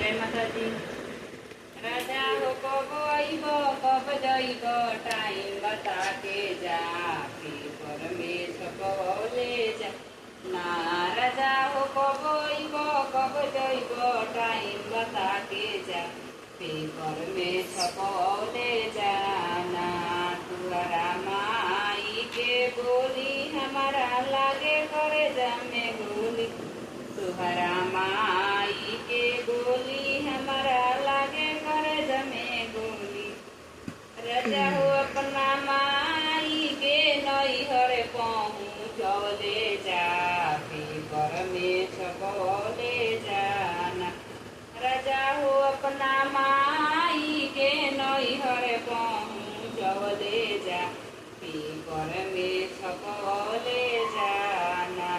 जय माता दी। राजा हो कब आइब कब जाइब टाइम बता के जा, पेपर में छपवले जा ना। राजा हो कब आइब कब जाइब टाइम बता के जा, पेपर में छपवले जा ना। तुहरा माई के बोली हमारा लागे करे जा में गोली, तुहरा माई के बोली हमारा लागे करे जमे गोली। राजा हो अपना माई के नैहर पहुँचले जा, पेपर में छपवले जाना। राजा हो अपना माई के नैहर पहुँचले जा, पेपर में छपवले जाना।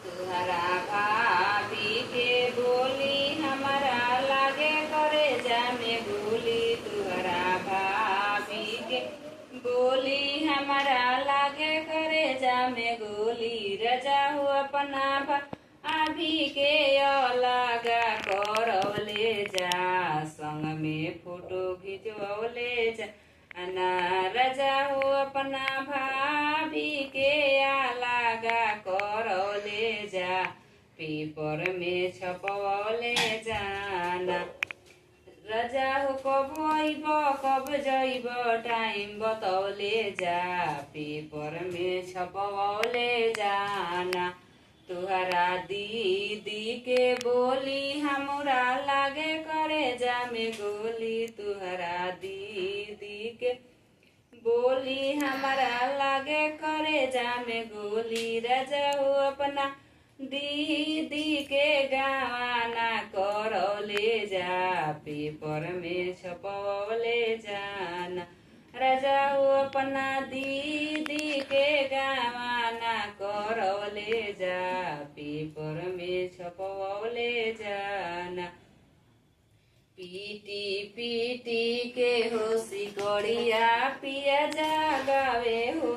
तुहरा भाभी के बोली हमारा लागे करे जा में गोली, तुहरा भाभी के बोली हमारा लागे करे जा में गोली। राजा हो अपना भाभी के अलगा करवले जा, संग में फोटो खिंचवले जा ना। राजा हो अपना भाभी के अलगा करवले जा, पेपर में छपवले जाना। राजा हो कब आइब कब जाइब टाइम बतौले जा, पेपर में छपवले जाना। तुहरा दीदी के बोली हमरा लागे करे जा में गोली, तुहरा दीदी के बोली हमारा लागे करे जा में गोली। राजा हो अपना दीदी के गाना करवले जा, पेपर में छपवले जाना। राजा हो अपना दीदी के गाना करवले जा, पेपर में छपवले जाना। पीटी पीटी के हो सिकड़िया पिया जागावे हो